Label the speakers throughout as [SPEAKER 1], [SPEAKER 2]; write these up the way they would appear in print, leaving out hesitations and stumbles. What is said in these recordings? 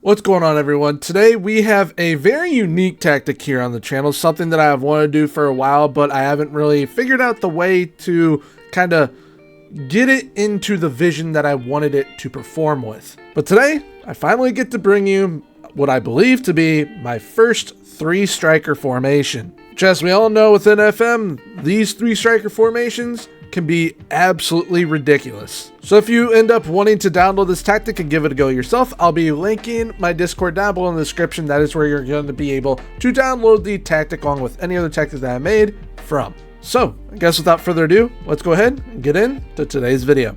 [SPEAKER 1] What's going on, everyone? Today we have a very unique tactic here on the channel, something that I've wanted to do for a while, but I haven't really figured out the way to kind of get it into the vision that I wanted it to perform with. But today, I finally get to bring you what I believe to be my first three-striker formation. Which, as we all know within FM, these three-striker formations can be absolutely ridiculous. So if you end up wanting to download this tactic and give it a go yourself, I'll be linking my Discord down below in the description. That is where you're going to be able to download the tactic along with any other tactics that I made from. So I guess without further ado, let's go ahead and get into today's video.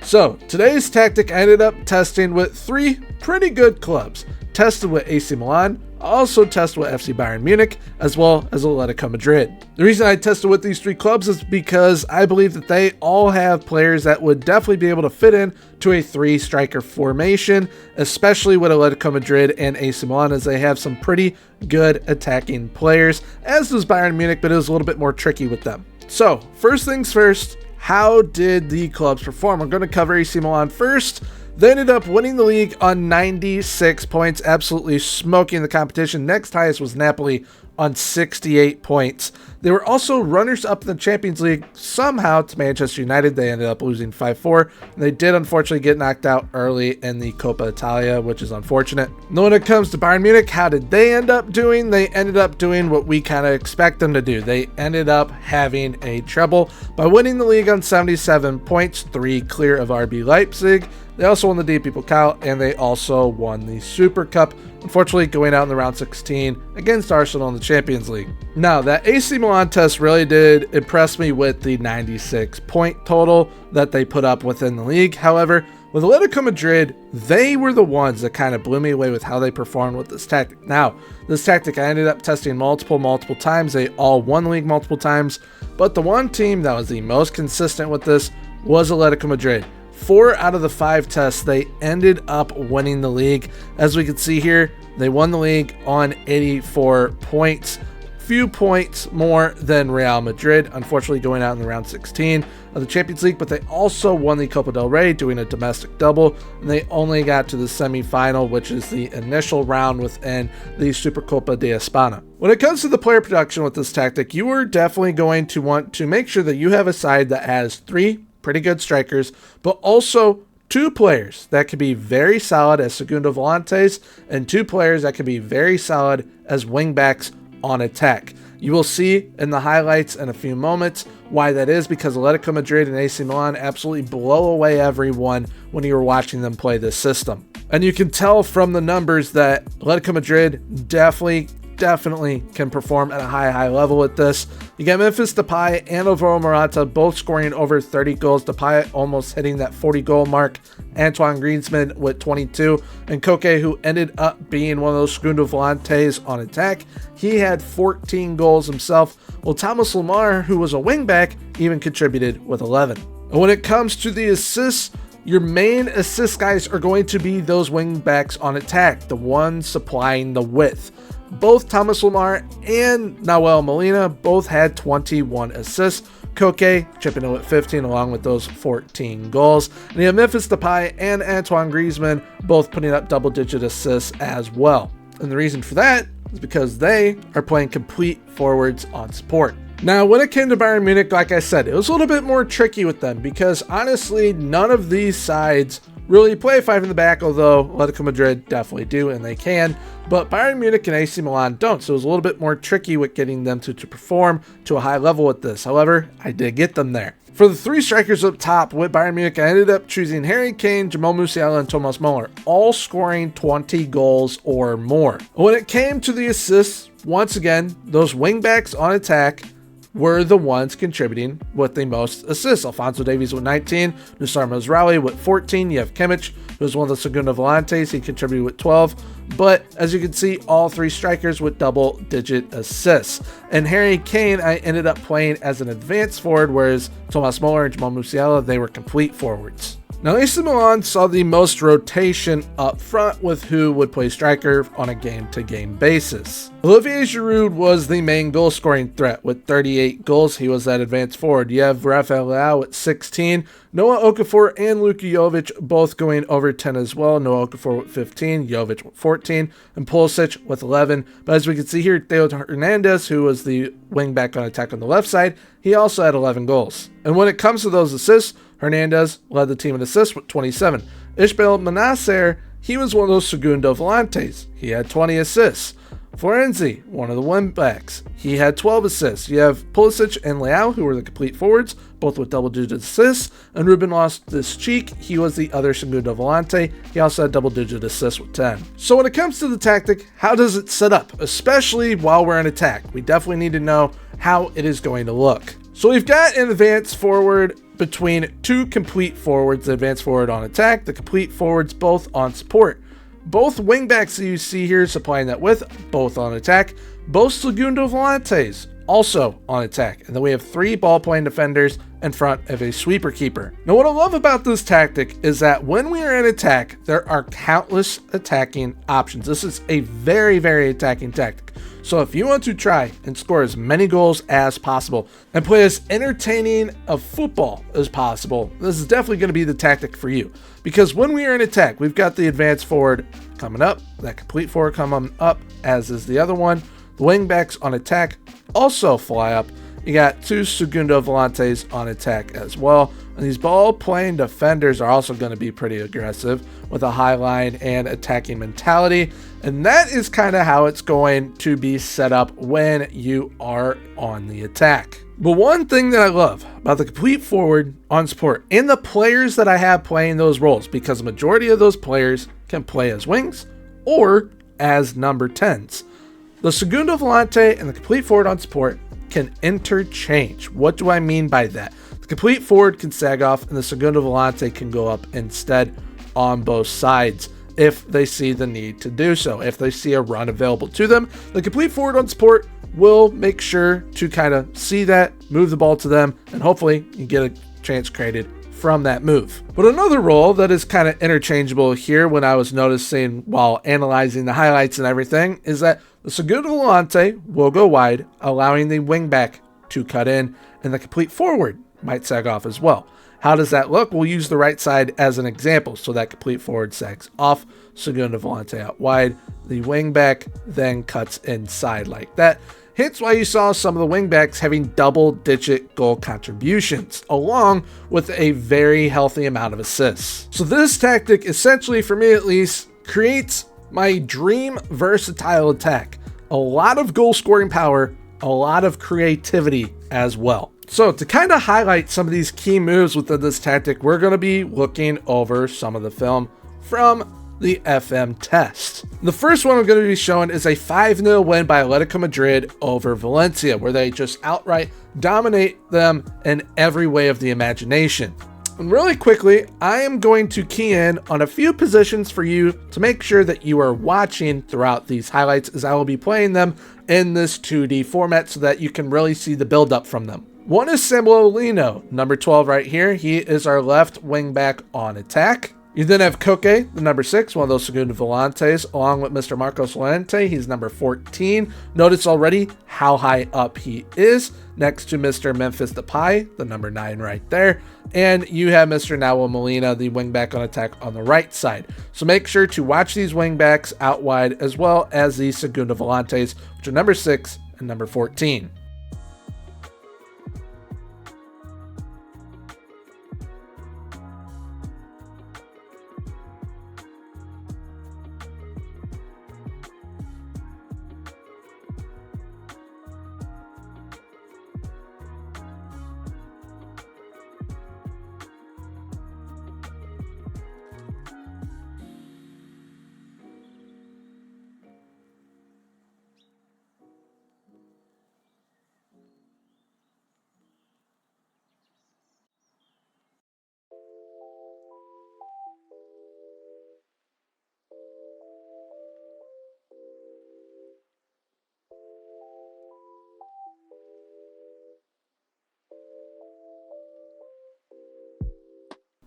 [SPEAKER 1] So today's tactic I ended up testing with three pretty good clubs. Tested with AC Milan, also tested with FC Bayern Munich, as well as Atletico Madrid. The reason I tested with these three clubs is because I believe that they all have players that would definitely be able to fit in to a three-striker formation, especially with Atletico Madrid and AC Milan, as they have some pretty good attacking players, as does Bayern Munich, but it was a little bit more tricky with them. So, first things first, how did the clubs perform? I'm going to cover AC Milan first. They ended up winning the league on 96 points, absolutely smoking the competition. Next highest was Napoli on 68 points. They were also runners-up in the Champions League somehow to Manchester United. They ended up losing 5-4. They did unfortunately get knocked out early in the Coppa Italia, which is unfortunate. Now when it comes to Bayern Munich, how did they end up doing? They ended up doing what we kind of expect them to do. They ended up having a treble by winning the league on 77 points, 3 clear of RB Leipzig. They also won the DP Pokal, and they also won the Super Cup, unfortunately going out in the round 16 against Arsenal in the Champions League. Now, that AC Milan test really did impress me with the 96 point total that they put up within the league. However, with Atletico Madrid, they were the ones that kind of blew me away with how they performed with this tactic. Now, this tactic I ended up testing multiple times. They all won the league multiple times, but the one team that was the most consistent with this was Atletico Madrid. 4 out of the 5 tests, they ended up winning the league. As we can see here, they won the league on 84 points. Few points more than Real Madrid, unfortunately going out in the round 16 of the Champions League, but they also won the Copa del Rey, doing a domestic double, and they only got to the semi-final, which is the initial round within the Supercopa de España. When it comes to the player production with this tactic, you are definitely going to want to make sure that you have a side that has 3 pretty good strikers, but also 2 players that can be very solid as segundo volantes and 2 players that can be very solid as wingbacks on attack. You will see in the highlights in a few moments why that is, because Atletico Madrid and AC Milan absolutely blow away everyone when you're watching them play this system. And you can tell from the numbers that Atletico Madrid definitely can perform at a high level with this. You got Memphis Depay and Alvaro Morata both scoring over 30 goals. Depay almost hitting that 40 goal mark. Antoine Griezmann with 22. And Koke, who ended up being one of those segundo volantes on attack, he had 14 goals himself. Well, Thomas Lemar, who was a wingback, even contributed with 11. And when it comes to the assists, your main assist guys are going to be those wingbacks on attack, the ones supplying the width. Both Thomas Lemar and Nahuel Molina both had 21 assists. Koke chipping in with 15 along with those 14 goals. And you have Memphis Depay and Antoine Griezmann both putting up double-digit assists as well. And the reason for that is because they are playing complete forwards on support. Now, when it came to Bayern Munich, like I said, it was a little bit more tricky with them because honestly, none of these sides really play 5 in the back, although Atletico Madrid definitely do, and they can. But Bayern Munich and AC Milan don't, so it was a little bit more tricky with getting them to perform to a high level with this. However, I did get them there. For the 3 strikers up top with Bayern Munich, I ended up choosing Harry Kane, Jamal Musiala, and Thomas Müller, all scoring 20 goals or more. When it came to the assists, once again, those wingbacks on attack were the ones contributing with the most assists. Alphonso Davies with 19, Nusar Mazraoui with 14. You have Kimmich, who was one of the segundo volantes. He contributed with 12. But as you can see, all 3 strikers with double-digit assists. And Harry Kane, I ended up playing as an advanced forward, whereas Thomas Müller and Jamal Musiala, they were complete forwards. Now, AC Milan saw the most rotation up front with who would play striker on a game-to-game basis. Olivier Giroud was the main goal-scoring threat with 38 goals. He was that advanced forward. You have Rafael Leao at 16, Noah Okafor and Luka Jovic both going over 10 as well. Noah Okafor with 15, Jovic with 14, and Pulisic with 11. But as we can see here, Theo Hernandez, who was the wing-back on attack on the left side, he also had 11 goals. And when it comes to those assists, Hernandez led the team in assists with 27. Ismail Manasseh, he was one of those segundo volantes. He had 20 assists. Florenzi, one of the wing-backs, he had 12 assists. You have Pulisic and Leao, who were the complete forwards, both with double-digit assists. And Ruben Loftus-Cheek, he was the other segundo volante. He also had double-digit assists with 10. So when it comes to the tactic, how does it set up? Especially while we're in attack. We definitely need to know how it is going to look. So we've got an advanced forward between two complete forwards, the advanced forward on attack, the complete forwards both on support. Both wingbacks that you see here supplying that width, both on attack. Both segundo volantes also on attack. And then we have 3 ball-playing defenders in front of a sweeper keeper. Now what I love about this tactic is that when we are in attack, there are countless attacking options. This is a very, very attacking tactic. So if you want to try and score as many goals as possible and play as entertaining of football as possible, this is definitely going to be the tactic for you. Because when we are in attack, we've got the advanced forward coming up, that complete forward coming up, as is the other one. The wing backs on attack also fly up. You got 2 segundo volantes on attack as well. And these ball-playing defenders are also going to be pretty aggressive with a high line and attacking mentality. And that is kind of how it's going to be set up when you are on the attack. But one thing that I love about the complete forward on support and the players that I have playing those roles, because the majority of those players can play as wings or as number 10s. The segundo volante and the complete forward on support can interchange. What do I mean by that? The complete forward can sag off and the segundo volante can go up instead on both sides if they see the need to do so. If they see a run available to them, the complete forward on support will make sure to kind of see that, move the ball to them, and hopefully you get a chance created from that move. But another role that is kind of interchangeable here when I was noticing while analyzing the highlights and everything is that the segundo volante will go wide, allowing the wingback to cut in, and the complete forward might sag off as well. How does that look? We'll use the right side as an example. So that complete forward sags off, segundo volante out wide, the wingback then cuts inside like that. Hence why you saw some of the wingbacks having double-digit goal contributions, along with a very healthy amount of assists. So this tactic, essentially for me at least, creates my dream versatile attack. A lot of goal-scoring power, a lot of creativity as well. So to kind of highlight some of these key moves within this tactic, we're going to be looking over some of the film from the FM test. The first one I'm going to be showing is a 5-0 win by Atletico Madrid over Valencia, where they just outright dominate them in every way of the imagination. And really quickly, I am going to key in on a few positions for you to make sure that you are watching throughout these highlights, as I will be playing them in this 2D format so that you can really see the build-up from them. One is Samuel Lino, number 12 right here. He is our left wing back on attack. You then have Koke, the number 6, one of those segundo volantes, along with Mr. Marcos Llorente. He's number 14. Notice already how high up he is, next to Mr. Memphis Depay, the number 9 right there. And you have Mr. Nahuel Molina, the wingback on attack on the right side. So make sure to watch these wingbacks out wide, as well as the segundo volantes, which are number 6 and number 14.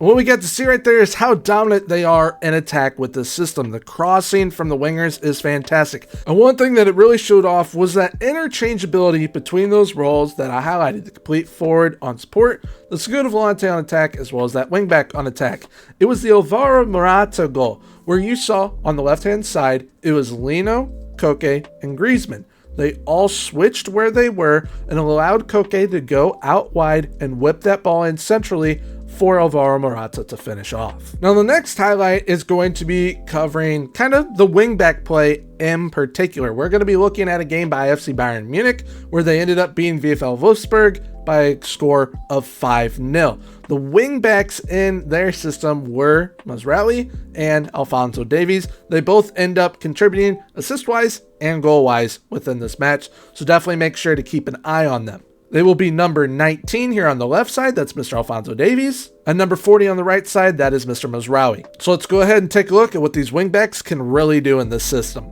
[SPEAKER 1] What we get to see right there is how dominant they are in attack with this system. The crossing from the wingers is fantastic. And one thing that it really showed off was that interchangeability between those roles that I highlighted: the complete forward on support, the segundo volante on attack, as well as that wingback on attack. It was the Alvaro Morata goal, where you saw on the left-hand side, it was Lino, Koke, and Griezmann. They all switched where they were and allowed Koke to go out wide and whip that ball in centrally for Alvaro Morata to finish off. Now the next highlight is going to be covering kind of the wingback play in particular. We're going to be looking at a game by FC Bayern Munich where they ended up beating VfL Wolfsburg by a score of 5-0. The wingbacks in their system were Mazraoui and Alphonso Davies. They both end up contributing assist-wise and goal-wise within this match, so definitely make sure to keep an eye on them. They will be number 19 here on the left side, that's Mr. Alphonso Davies, and number 40 on the right side, that is Mr. Mazraoui. So let's go ahead and take a look at what these wingbacks can really do in this system.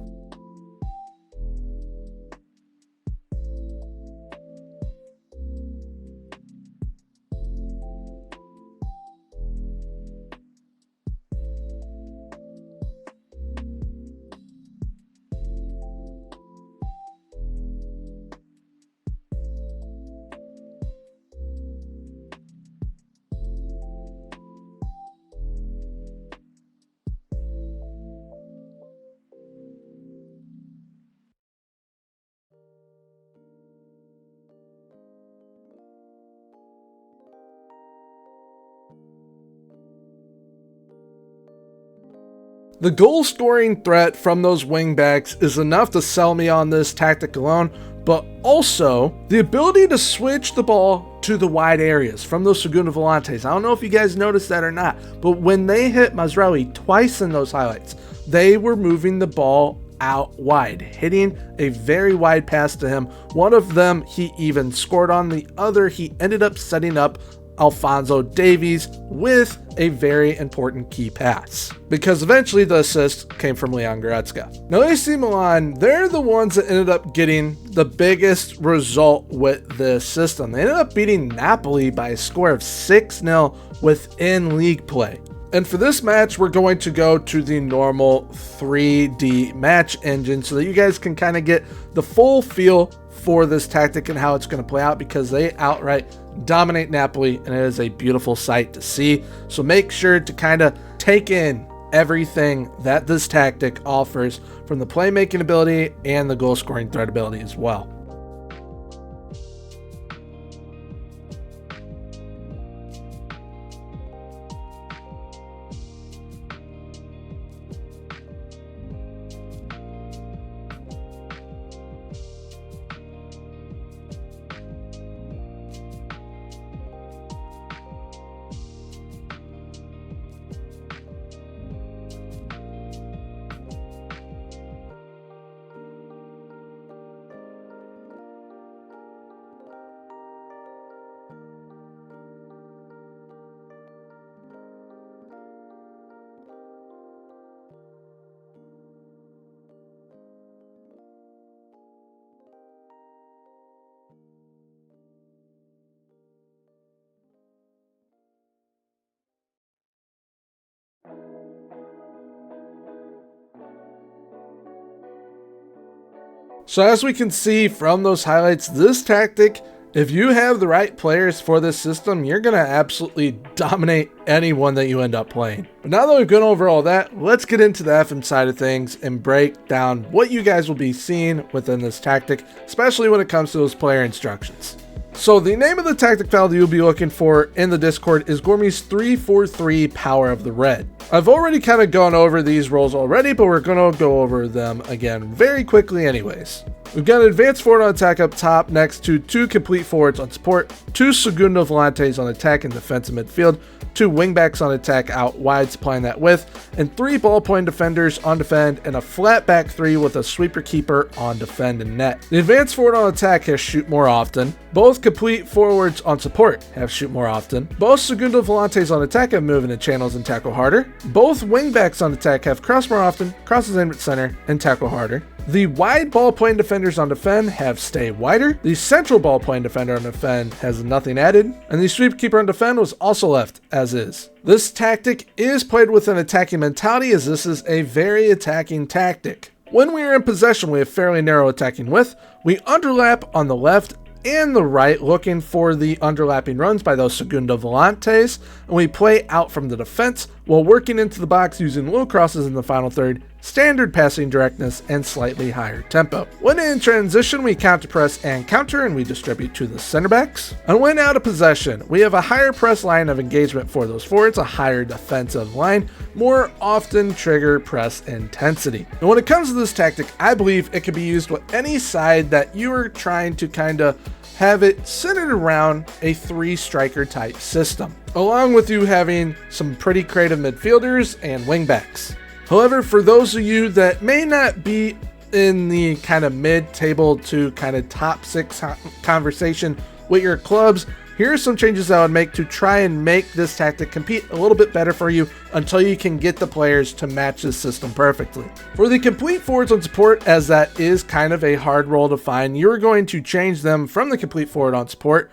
[SPEAKER 1] The goal scoring threat from those wingbacks is enough to sell me on this tactic alone, but also the ability to switch the ball to the wide areas from those segundo volantes. I don't know if you guys noticed that or not, but when they hit Mazraoui twice in those highlights, they were moving the ball out wide, hitting a very wide pass to him. One of them he even scored on, the other he ended up setting up Alphonso Davies with a very important key pass, because eventually the assist came from Leon Goretzka. Now AC Milan, they're the ones that ended up getting the biggest result with this system. They ended up beating Napoli by a score of 6-0 within league play. And for this match, we're going to go to the normal 3D match engine so that you guys can kind of get the full feel for this tactic and how it's going to play out, because they outright dominate Napoli and it is a beautiful sight to see. So make sure to kind of take in everything that this tactic offers from the playmaking ability and the goal scoring threat ability as well. So as we can see from those highlights, this tactic, if you have the right players for this system, you're going to absolutely dominate anyone that you end up playing. But now that we've gone over all that, let's get into the FM side of things and break down what you guys will be seeing within this tactic, especially when it comes to those player instructions. So the name of the tactic file that you'll be looking for in the Discord is Gormy's 3-4-3 Power of the Red. I've already kind of gone over these roles already, but we're going to go over them again very quickly anyways. We've got an advanced forward on attack up top next to 2 complete forwards on support, 2 segundo volantes on attack and defensive midfield, 2 wingbacks on attack out wide supplying that width, and 3 ballpoint defenders on defend, and a flat back 3 with a sweeper keeper on defend and net. The advanced forward on attack has shoot more often. Both complete forwards on support have shoot more often. Both segundo volantes on attack have move into channels and tackle harder. Both wingbacks on attack have cross more often, crosses in at center, and tackle harder. The wide ballpoint defender defenders on defend have stay wider. The central ball playing defender on defend has nothing added. And the sweep keeper on defend was also left as is. This tactic is played with an attacking mentality, as this is a very attacking tactic. When we are in possession, we have fairly narrow attacking width. We underlap on the left and the right, looking for the underlapping runs by those segundo volantes, and we play out from the defense while working into the box using low crosses in the final third, standard passing directness, and slightly higher tempo. When in transition, we counter press and counter, and we distribute to the center backs. And when out of possession, we have a higher press line of engagement for those forwards, a higher defensive line, more often trigger press intensity. And when it comes to this tactic, I believe it can be used with any side that you are trying to kind of have it centered around a 3-striker type system, along with you having some pretty creative midfielders and wingbacks. However, for those of you that may not be in the kind of mid-table to kind of top 6 conversation with your clubs, here are some changes I would make to try and make this tactic compete a little bit better for you until you can get the players to match this system perfectly. For the complete forwards on support, as that is kind of a hard role to find, you're going to change them from the complete forward on support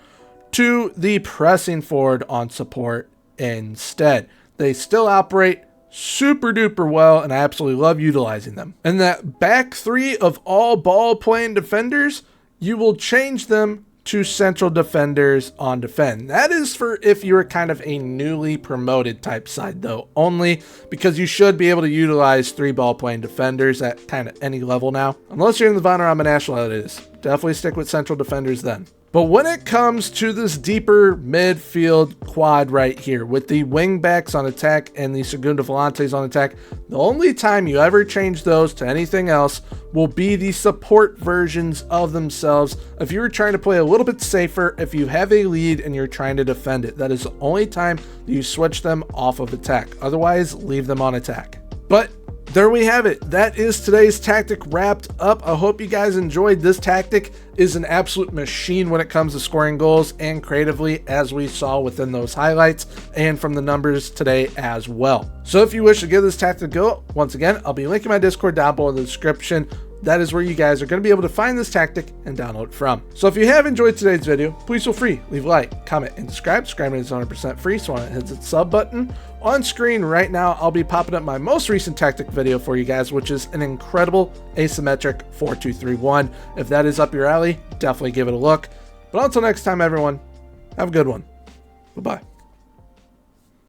[SPEAKER 1] to the pressing forward on support instead. They still operate super duper well, and I absolutely love utilizing them. And that back 3 of all ball playing defenders, you will change them to central defenders on defend. That is for if you're kind of a newly promoted type side though, only because you should be able to utilize 3 ball playing defenders at kind of any level now. Unless you're in the Vanarama National, that is. Definitely stick with central defenders then. But when it comes to this deeper midfield quad right here with the wing backs on attack and the segundo volantes on attack, the only time you ever change those to anything else will be the support versions of themselves. If you're trying to play a little bit safer, if you have a lead and you're trying to defend it, that is the only time that you switch them off of attack. Otherwise, leave them on attack. But there we have it. That is today's tactic wrapped up. I hope you guys enjoyed. This tactic is an absolute machine when it comes to scoring goals and creatively, as we saw within those highlights and from the numbers today as well. So if you wish to give this tactic a go, once again, I'll be linking my Discord down below in the description. That is where you guys are going to be able to find this tactic and download it from. So if you have enjoyed today's video, please feel free, leave a like, comment, and subscribe. Subscribing is 100% free, so when it hits its sub button on screen right now, I'll be popping up my most recent tactic video for you guys, which is an incredible asymmetric 4-2-3-1. If that is up your alley, definitely give it a look. But until next time, everyone, have a good one. Bye-bye.